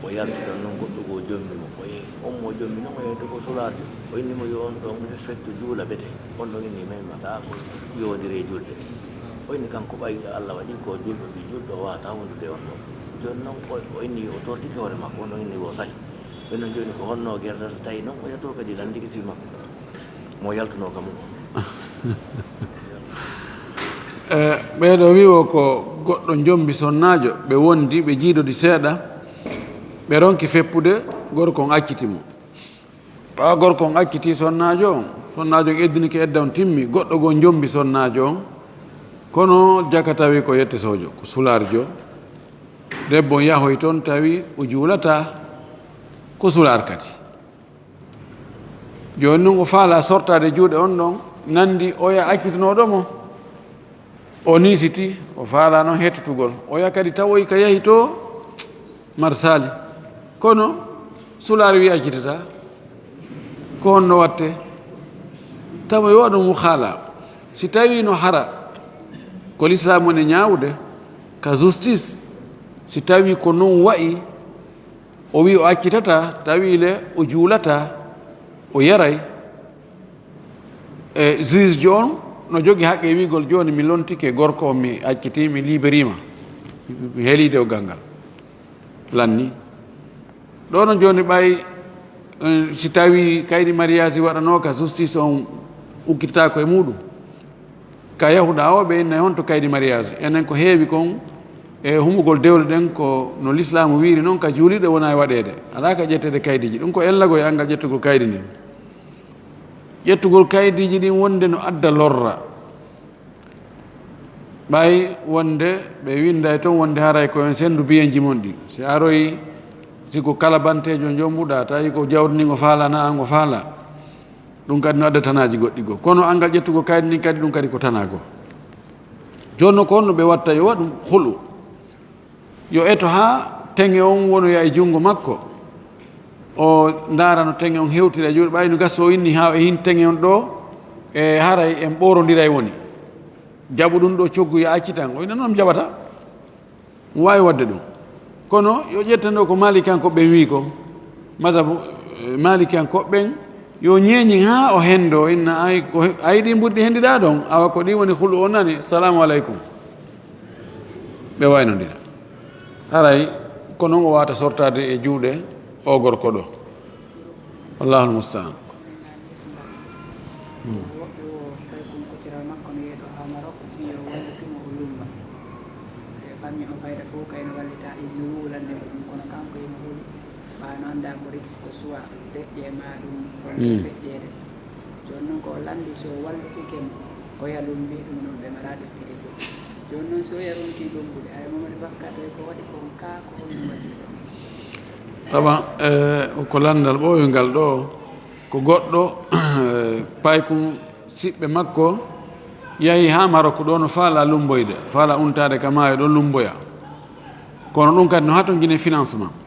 o yaltiɗon noon goɗɗo go jommi mo oye on mo jommi noon o yeyto ko solajo o innimo yo on ɗon respecte juula ɓete on ɗon inni memata ko yodire julde o inni kanko ɓayi Allah waɗi ko julɗo ɓi julɗo o wawata wondude on ɗon joni noon o inni o tortiki hoore makko on ɗon inni wo sañ ɓe noon joni ko honno guerdata tawi noon o yato kadi landiki fi makko mo yaltuno ka mum ɓeeɗo wiwo ko goɗɗo jombi sonnajo ɓe wondi ɓe jiidodi seeɗa ɓe ronki feppude gorko on accitimo ɓawa gorko on acciti sonnajo on eddiniki edda on timmi goɗɗo go jombi sonnajo on kono jaka tawi ko yette sojo ko sularjo debbo on yahoy toon tawi o juulata ko sular kadi joni noon o faala sortade juuɗe on ɗon nandi oya accitinoɗomo o nisiti o faala noon hettotugol oya kadi tawoy ka yahi to marsali kono sular wi accitata ko honno watte tawa yo waɗum muhala si tawi no hara ko l'islam woni ñaawde ka justice si tawi ko noon wayi o wi o accitata tawi le o juulata o yaray e juge jo on no jogi haqqe wigol joni mi lontike gorko o mi acciti mi liberima mi heelide o galngal lanni ɗo no joni ɓay si tawi kaydi mariage waɗano ka justice on ukkitata e muɗum ka yahuɗa o ɓe innayi hon to kaydi mariage enen ko heewi kon e humugol dewle ɗen ko no l'islamu wiiri noon ka juuliɗo wona e waɗede ala ka ƴettede kaydiji ɗum ko ellago e angal ƴettugol kaydi ndin ƴettugol kaydiji ɗin wonde no adda lorra ɓay wonde ɓe winda e toon wonde haray ko en sendu biyenji mon ɗi si aroyi siko kala bantejo jombuɗa tawi ko jawdi ngo faala na an ngo faala ɗum kadi no adda tanaji goɗɗi goo kono angal ƴettugol kaydi ndin kadi ɗum kadi ko tanago jonno ko no ɓe watta yo waɗum hulu yo eto ha teŋe on wonoya e junngo makko o ndaara no teŋe on hewtira juuɗe ɓay no gas o inni ha e hin teŋe on ɗo e haray en ɓorondira e woni jaɓu ɗum ɗo coggu yo acci tan o ina noon jaɓata wawi wadde ɗum kono yo ƴettano ko malikankoɓe wi ko masabu malikankoɓɓen yo ñeeñin ha o hendo inna ay ko ay ɗi ɓurɗi hendiɗa ɗon awa ko ɗi woni hulu o nani salamu aleykum ɓe waynodira haray ko noon o wata sortade e juuɗe o gorko ɗo wallahu almustaan feƴƴede joni noon ko landi so wallitike o yalum mbi ɗum noon ɓe mara defkide jo joni noon so yarunki lumbude ay Mamadou Bakka to ko waɗi kon ka ko honno wasiɗo tawa ko landal ɓoyolngal ɗo ko goɗɗo paykum siɓɓe makko yahi ha Marok ɗo no faala lumboyde faala untade ka maayo ɗo lumboya kono ɗum kadi no hato guine financement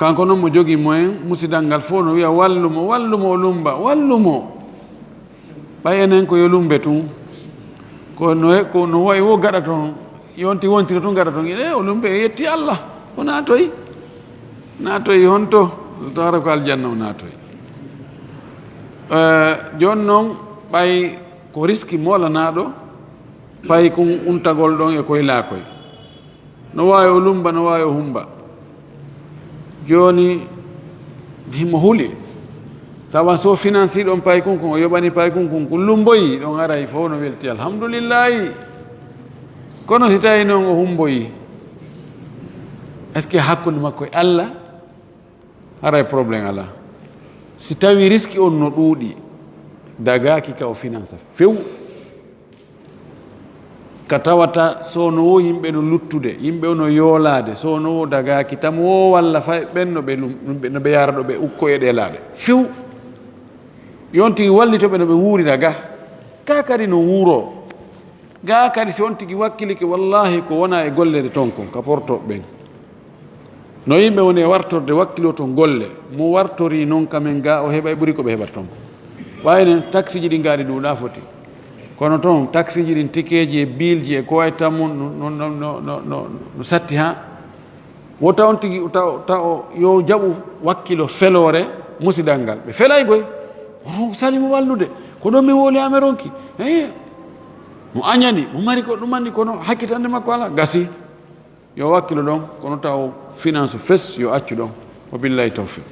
kanko noon mo jogii moyen musidal ngal fof no wiya wallumo o lumba wallumo ɓay enen ko yo lumbe tun ko no wayi wo gaɗa toon yonti wontira tun gaɗa toon e o lumbe e yetti Allah o naatoyi honto to hara ko aljanna o naatoyi joni noon ɓay ko risque molanaɗo ɓay kon untagol ɗon e koye laakoy no wawi o lumba no wawi o humba joni himo huuli sawa so finance ɗon pay kunkun o yoɓani pay kunkun ko lumboyi ɗon aray fof no welti alhamdoulillahi kono si tawi noon o humboyi est ce que hakkude makko e Allah haray probléme ala si tawi risque on no ɗuuɗi dagaki ka o finance few ka tawata sono wo yimɓe no luttude yimɓe o no yoolade sono wo dagaki tam wo walla fay ɓen no ɓe yara ɗo ɓe ukko e ɗelaɓe few yon tigi wallitoɓe no ɓe wuurira ga kadi no wuuro ga kadi si on tigi wakkilike wallahi ko wona e gollede ton kon ka portoɓe ɓen no yimɓe woni e wartorde wakkilo to golle mo wartori noon kamen ga o heɓa e ɓuuri ko ɓe heɓata ton ko wayne taxi ji ɗi ngaɗi ɗuuɗa foti kono toon taxi ji ɗin tikeji e bilji e ko way tammum no satti ha wota on tigi taw yo jaɓu wakkilo felore musidal ngal ɓe felay goy o salimo wallude ko ɗon mi woli ameronki mo añani mo mari ko ɗumanni kono hakkitande makko ala gasi yo wakkilo ɗon kono taw finance fes yo accu ɗon wa billahi tawfiq